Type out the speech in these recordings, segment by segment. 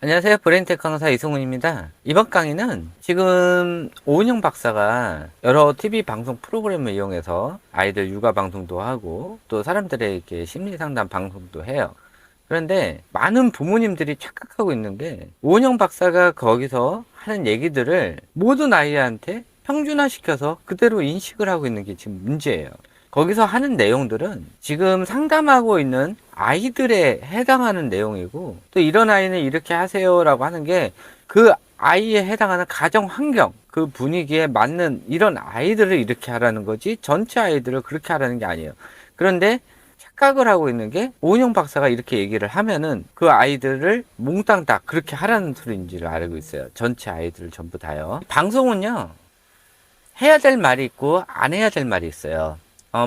안녕하세요. 브레인테크 강사 이승훈입니다. 이번 강의는 지금 오은영 박사가 여러 TV 방송 프로그램을 이용해서 아이들 육아 방송도 하고 또 사람들에게 심리 상담 방송도 해요. 그런데 많은 부모님들이 착각하고 있는 게 오은영 박사가 거기서 하는 얘기들을 모든 아이한테 평준화시켜서 그대로 인식을 하고 있는 게 지금 문제예요. 거기서 하는 내용들은 지금 상담하고 있는 아이들에 해당하는 내용이고, 또 이런 아이는 이렇게 하세요라고 하는 게 그 아이에 해당하는 가정 환경, 그 분위기에 맞는 이런 아이들을 이렇게 하라는 거지 전체 아이들을 그렇게 하라는 게 아니에요. 그런데 착각을 하고 있는 게 오은영 박사가 이렇게 얘기를 하면은 그 아이들을 몽땅 다 그렇게 하라는 소리인지를 알고 있어요. 전체 아이들을 전부 다요. 방송은요, 해야 될 말이 있고 안 해야 될 말이 있어요.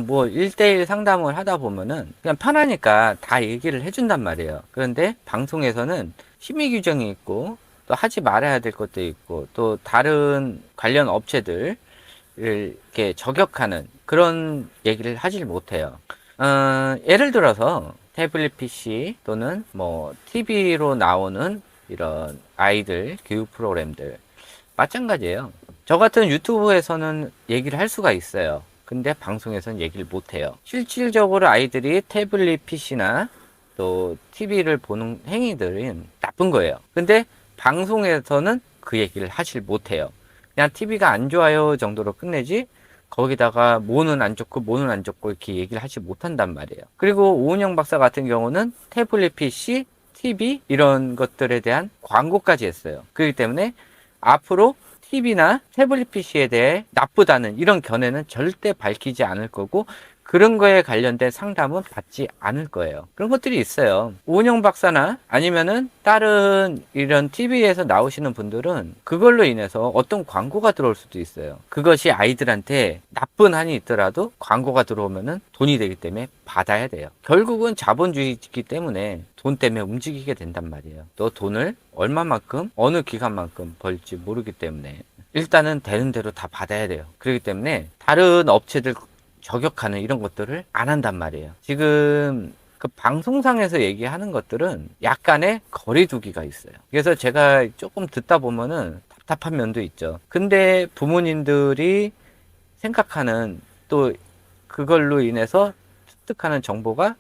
뭐 1대1 상담을 하다 보면은 그냥 편하니까 다 얘기를 해준단 말이에요. 그런데 방송에서는 심의 규정이 있고 또 하지 말아야 될 것도 있고 또 다른 관련 업체들을 이렇게 저격하는 그런 얘기를 하질 못해요. 예를 들어서 태블릿 PC 또는 뭐 TV로 나오는 이런 아이들 교육 프로그램들 마찬가지예요. 저 같은 유튜브에서는 얘기를 할 수가 있어요. 근데 방송에서는 얘기를 못해요. 실질적으로 아이들이 태블릿 PC나 또 TV를 보는 행위들은 나쁜 거예요. 근데 방송에서는 그 얘기를 하질 못해요. 그냥 TV가 안 좋아요 정도로 끝내지 거기다가 뭐는 안 좋고 뭐는 안 좋고 이렇게 얘기를 하지 못한단 말이에요. 그리고 오은영 박사 같은 경우는 태블릿 PC, TV 이런 것들에 대한 광고까지 했어요. 그렇기 때문에 앞으로 TV나 태블릿 PC에 대해 나쁘다는 이런 견해는 절대 밝히지 않을 거고 그런 거에 관련된 상담은 받지 않을 거예요. 그런 것들이 있어요. 오은영 박사나 아니면은 다른 이런 TV에서 나오시는 분들은 그걸로 인해서 어떤 광고가 들어올 수도 있어요. 그것이 아이들한테 나쁜 한이 있더라도 광고가 들어오면은 돈이 되기 때문에 받아야 돼요. 결국은 자본주의이기 때문에 돈 때문에 움직이게 된단 말이에요. 또 돈을 얼마만큼 어느 기간만큼 벌지 모르기 때문에 일단은 되는 대로 다 받아야 돼요. 그렇기 때문에 다른 업체들 저격하는 이런 것들을 안 한단 말이에요. 지금 그 방송상에서 얘기하는 것들은 약간의 거리두기가 있어요. 그래서 제가 조금 듣다 보면은 답답한 면도 있죠. 근데 부모님들이 생각하는 또 그걸로 인해서 습득하는 정보가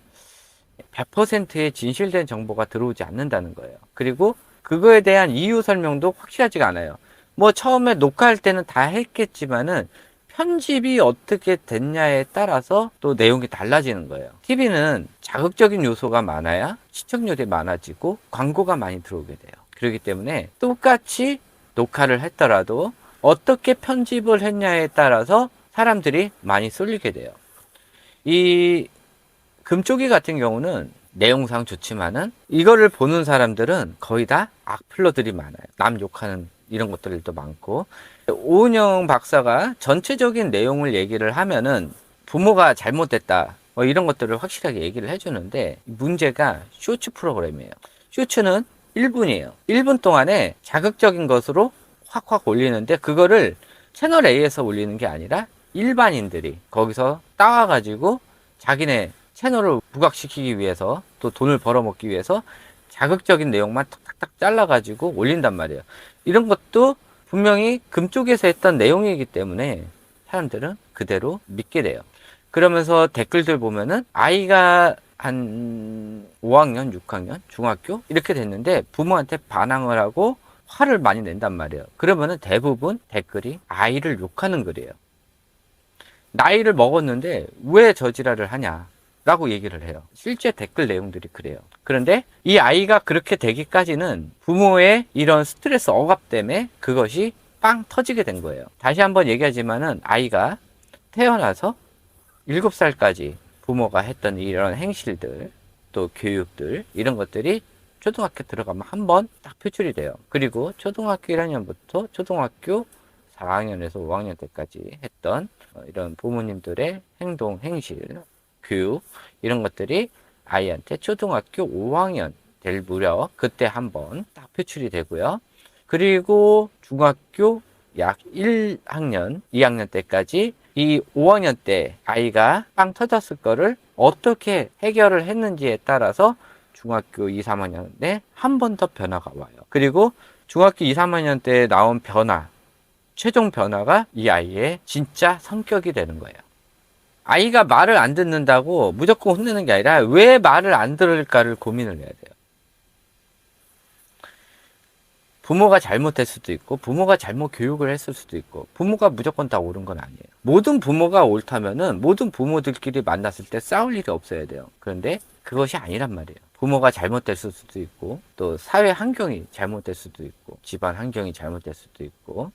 100%의 진실된 정보가 들어오지 않는다는 거예요. 그리고 그거에 대한 이유 설명도 확실하지가 않아요. 뭐 처음에 녹화할 때는 다 했겠지만은 편집이 어떻게 됐냐에 따라서 또 내용이 달라지는 거예요. TV는 자극적인 요소가 많아야 시청률이 많아지고 광고가 많이 들어오게 돼요. 그렇기 때문에 똑같이 녹화를 했더라도 어떻게 편집을 했냐에 따라서 사람들이 많이 쏠리게 돼요. 이 금쪽이 같은 경우는 내용상 좋지만은 이거를 보는 사람들은 거의 다 악플러들이 많아요. 남 욕하는 이런 것들도 많고, 오은영 박사가 전체적인 내용을 얘기를 하면은 부모가 잘못됐다 뭐 이런 것들을 확실하게 얘기를 해주는데, 문제가 쇼츠 프로그램이에요. 쇼츠는 1분이에요 1분 동안에 자극적인 것으로 확확 올리는데, 그거를 채널 A에서 올리는 게 아니라 일반인들이 거기서 따와가지고 자기네 채널을 부각시키기 위해서 또 돈을 벌어먹기 위해서 자극적인 내용만 탁탁탁 잘라가지고 올린단 말이에요. 이런 것도 분명히 금쪽에서 했던 내용이기 때문에 사람들은 그대로 믿게 돼요. 그러면서 댓글들 보면은 아이가 한 5학년, 6학년, 중학교 이렇게 됐는데 부모한테 반항을 하고 화를 많이 낸단 말이에요. 그러면은 대부분 댓글이 아이를 욕하는 글이에요. 나이를 먹었는데 왜 저지랄을 하냐 라고 얘기를 해요. 실제 댓글 내용들이 그래요. 그런데 이 아이가 그렇게 되기까지는 부모의 이런 스트레스 억압 때문에 그것이 빵 터지게 된 거예요. 다시 한번 얘기하지만은 아이가 태어나서 7살까지 부모가 했던 이런 행실들 또 교육들 이런 것들이 초등학교 들어가면 한 번 딱 표출이 돼요. 그리고 초등학교 1학년부터 초등학교 4학년에서 5학년 때까지 했던 이런 부모님들의 행동, 행실, 교육 이런 것들이 아이한테 초등학교 5학년 될 무렵 그때 한번 딱 표출이 되고요. 그리고 중학교 약 1학년, 2학년 때까지 이 5학년 때 아이가 빵 터졌을 거를 어떻게 해결을 했는지에 따라서 중학교 2, 3학년에 한 번 더 변화가 와요. 그리고 중학교 2, 3학년 때 나온 변화, 최종 변화가 이 아이의 진짜 성격이 되는 거예요. 아이가 말을 안 듣는다고 무조건 혼내는 게 아니라 왜 말을 안 들을까를 고민을 해야 돼요. 부모가 잘못했을 수도 있고 부모가 잘못 교육을 했을 수도 있고 부모가 무조건 다 옳은 건 아니에요. 모든 부모가 옳다면은 모든 부모들끼리 만났을 때 싸울 일이 없어야 돼요. 그런데 그것이 아니란 말이에요. 부모가 잘못됐을 수도 있고 또 사회 환경이 잘못될 수도 있고 집안 환경이 잘못될 수도 있고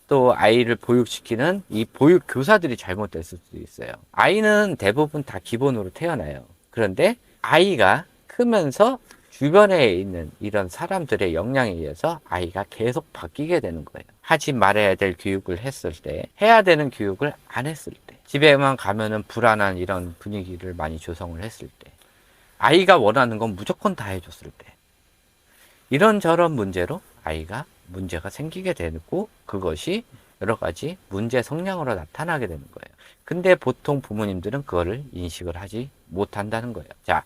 또 아이를 보육시키는 이 보육 교사들이 잘못됐을 수도 있어요. 아이는 대부분 다 기본으로 태어나요. 그런데 아이가 크면서 주변에 있는 이런 사람들의 영향에 의해서 아이가 계속 바뀌게 되는 거예요. 하지 말아야 될 교육을 했을 때, 해야 되는 교육을 안 했을 때, 집에만 가면은 불안한 이런 분위기를 많이 조성을 했을 때, 아이가 원하는 건 무조건 다 해줬을 때, 이런저런 문제로 아이가 문제가 생기게 되고 그것이 여러 가지 문제 성향으로 나타나게 되는 거예요. 근데 보통 부모님들은 그거를 인식을 하지 못한다는 거예요. 자,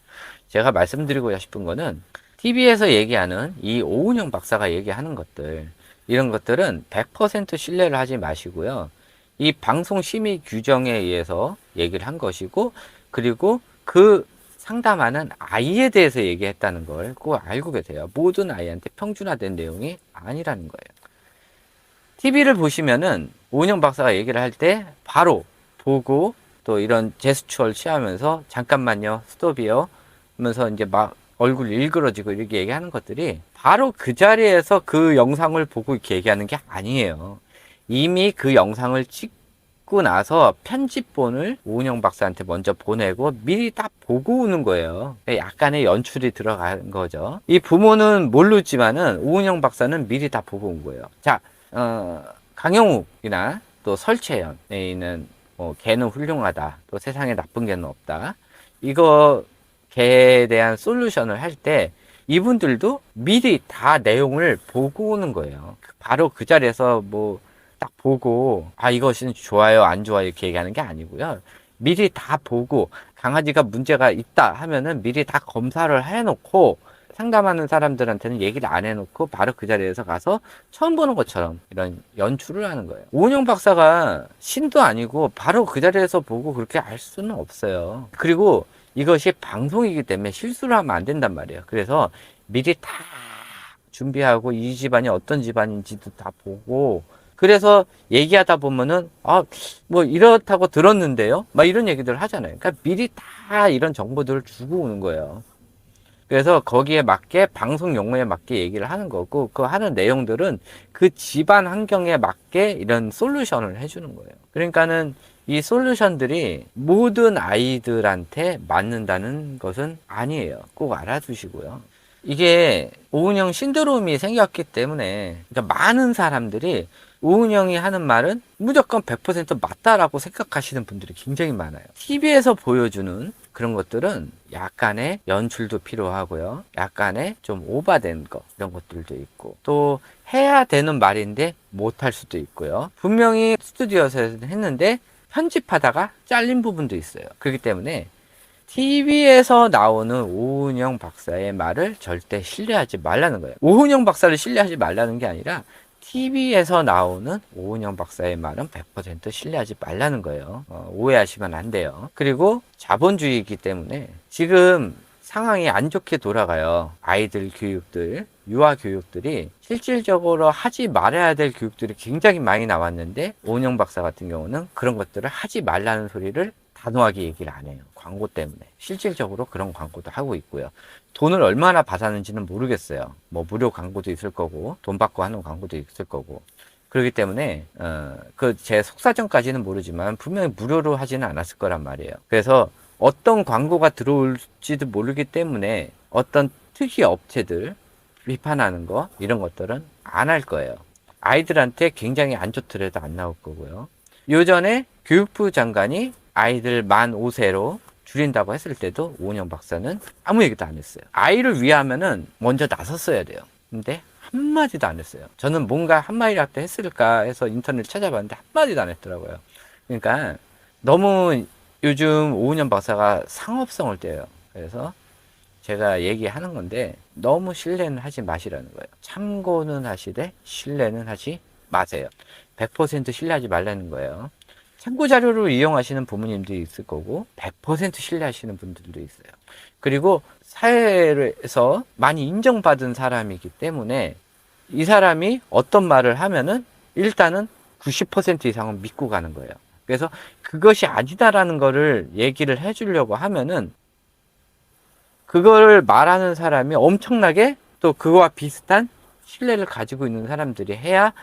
제가 말씀드리고 싶은 거는 TV에서 얘기하는 이 오은영 박사가 얘기하는 것들, 이런 것들은 100% 신뢰를 하지 마시고요. 이 방송 심의 규정에 의해서 얘기를 한 것이고, 그리고 그 상담하는 아이에 대해서 얘기했다는 걸 꼭 알고 계세요. 모든 아이한테 평준화된 내용이 아니라는 거예요. TV를 보시면은 오은영 박사가 얘기를 할 때 바로 보고 또 이런 제스처를 취하면서 잠깐만요, 스톱이요 하면서 이제 막 얼굴 일그러지고 이렇게 얘기하는 것들이 바로 그 자리에서 그 영상을 보고 이렇게 얘기하는 게 아니에요. 이미 그 영상을 찍고 나서 편집본을 오은영 박사한테 먼저 보내고 미리 다 보고 오는 거예요. 약간의 연출이 들어간 거죠. 이 부모는 모르지만은 오은영 박사는 미리 다 보고 온 거예요. 자, 강영욱이나 또 설채연에 있는 걔는 훌륭하다. 또 세상에 나쁜 개는 없다. 이거 걔에 대한 솔루션을 할 때 이분들도 미리 다 내용을 보고 오는 거예요. 바로 그 자리에서 뭐 딱 보고 이것은 좋아요, 안 좋아요 이렇게 얘기하는 게 아니고요. 미리 다 보고 강아지가 문제가 있다 하면은 미리 다 검사를 해놓고 상담하는 사람들한테는 얘기를 안 해놓고 바로 그 자리에서 가서 처음 보는 것처럼 이런 연출을 하는 거예요. 오은영 박사가 신도 아니고 바로 그 자리에서 보고 그렇게 알 수는 없어요. 그리고 이것이 방송이기 때문에 실수를 하면 안 된단 말이에요. 그래서 미리 다 준비하고 이 집안이 어떤 집안인지도 다 보고 그래서 얘기하다 보면은 뭐 이렇다고 들었는데요 막 이런 얘기들 하잖아요. 그러니까 미리 다 이런 정보들을 주고 오는 거예요. 그래서 거기에 맞게 방송 용어에 맞게 얘기를 하는 거고 그 하는 내용들은 그 집안 환경에 맞게 이런 솔루션을 해주는 거예요. 그러니까는 이 솔루션들이 모든 아이들한테 맞는다는 것은 아니에요. 꼭 알아두시고요. 이게 오은영 신드롬이 생겼기 때문에 그러니까 많은 사람들이 오은영이 하는 말은 무조건 100% 맞다라고 생각하시는 분들이 굉장히 많아요. TV에서 보여주는 그런 것들은 약간의 연출도 필요하고요. 약간의 좀 오버된 거 이런 것들도 있고 또 해야 되는 말인데 못할 수도 있고요. 분명히 스튜디오에서 했는데 편집하다가 잘린 부분도 있어요. 그렇기 때문에 TV에서 나오는 오은영 박사의 말을 절대 신뢰하지 말라는 거예요. 오은영 박사를 신뢰하지 말라는 게 아니라 TV에서 나오는 오은영 박사의 말은 100% 신뢰하지 말라는 거예요. 오해하시면 안 돼요. 그리고 자본주의이기 때문에 지금 상황이 안 좋게 돌아가요. 아이들 교육들, 유아 교육들이 실질적으로 하지 말아야 될 교육들이 굉장히 많이 나왔는데 오은영 박사 같은 경우는 그런 것들을 하지 말라는 소리를 단호하게 얘기를 안 해요. 광고 때문에. 실질적으로 그런 광고도 하고 있고요. 돈을 얼마나 받았는지는 모르겠어요. 뭐 무료 광고도 있을 거고 돈 받고 하는 광고도 있을 거고 그렇기 때문에 그 제 속사정까지는 모르지만 분명히 무료로 하지는 않았을 거란 말이에요. 그래서 어떤 광고가 들어올지도 모르기 때문에 어떤 특이 업체들 비판하는 거 이런 것들은 안 할 거예요. 아이들한테 굉장히 안 좋더라도 안 나올 거고요. 요전에 교육부 장관이 아이들 만 5세로 줄인다고 했을 때도 오은영 박사는 아무 얘기도 안 했어요. 아이를 위하면은 먼저 나섰어야 돼요. 근데 한마디도 안 했어요. 저는 뭔가 한마디라도 했을까 해서 인터넷 찾아봤는데 한마디도 안 했더라고요. 그러니까 너무 요즘 오은영 박사가 상업성을 떼요. 그래서 제가 얘기하는 건데 너무 신뢰는 하지 마시라는 거예요. 참고는 하시되 신뢰는 하지 마세요. 100% 신뢰하지 말라는 거예요. 참고 자료로 이용하시는 부모님도 있을 거고 100% 신뢰하시는 분들도 있어요. 그리고 사회에서 많이 인정받은 사람이기 때문에 이 사람이 어떤 말을 하면은 일단은 90% 이상은 믿고 가는 거예요. 그래서 그것이 아니다라는 거를 얘기를 해주려고 하면은 그걸 말하는 사람이 엄청나게 또 그거와 비슷한 신뢰를 가지고 있는 사람들이 해야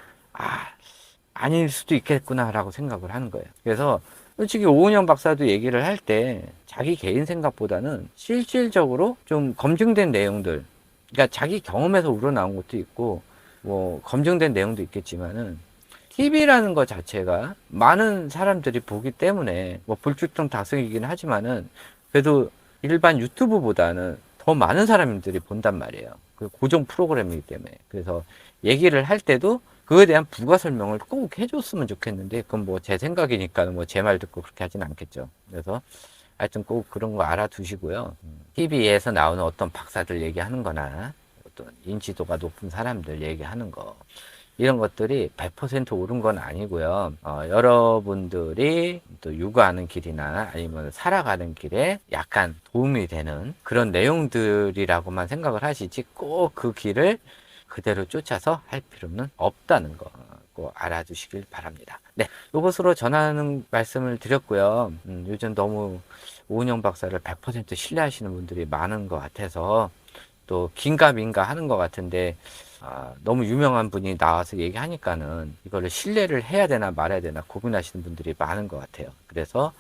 아닐 수도 있겠구나라고 생각을 하는 거예요. 그래서 솔직히 오은영 박사도 얘기를 할 때 자기 개인 생각보다는 실질적으로 좀 검증된 내용들, 그러니까 자기 경험에서 우러나온 것도 있고 뭐 검증된 내용도 있겠지만은 TV라는 것 자체가 많은 사람들이 보기 때문에 뭐 불특정 다수이긴 하지만은 그래도 일반 유튜브보다는 더 많은 사람들이 본단 말이에요. 그 고정 프로그램이기 때문에. 그래서 얘기를 할 때도 그거에 대한 부가 설명을 꼭 해줬으면 좋겠는데 그건 뭐 제 생각이니까 뭐 제 말 듣고 그렇게 하진 않겠죠. 그래서 하여튼 꼭 그런 거 알아두시고요. TV에서 나오는 어떤 박사들 얘기하는 거나 어떤 인지도가 높은 사람들 얘기하는 거 이런 것들이 100% 옳은 건 아니고요. 여러분들이 또 육아하는 길이나 아니면 살아가는 길에 약간 도움이 되는 그런 내용들이라고만 생각을 하시지 꼭 그 길을 그대로 쫓아서 할 필요는 없다는 거 꼭 알아주시길 바랍니다. 네, 이것으로 전하는 말씀을 드렸고요. 요즘 너무 오은영 박사를 100% 신뢰하시는 분들이 많은 것 같아서 또 긴가민가 하는 것 같은데 너무 유명한 분이 나와서 얘기하니까는 이거를 신뢰를 해야 되나 말아야 되나 고민하시는 분들이 많은 것 같아요. 그래서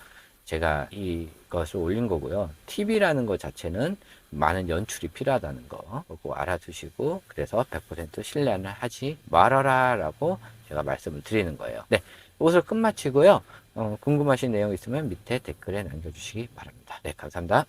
제가 이것을 올린 거고요. TV라는 것 자체는 많은 연출이 필요하다는 거 꼭 알아두시고 그래서 100% 신뢰는 하지 말아라 라고 제가 말씀을 드리는 거예요. 네, 이것을 끝마치고요. 궁금하신 내용 있으면 밑에 댓글에 남겨주시기 바랍니다. 네, 감사합니다.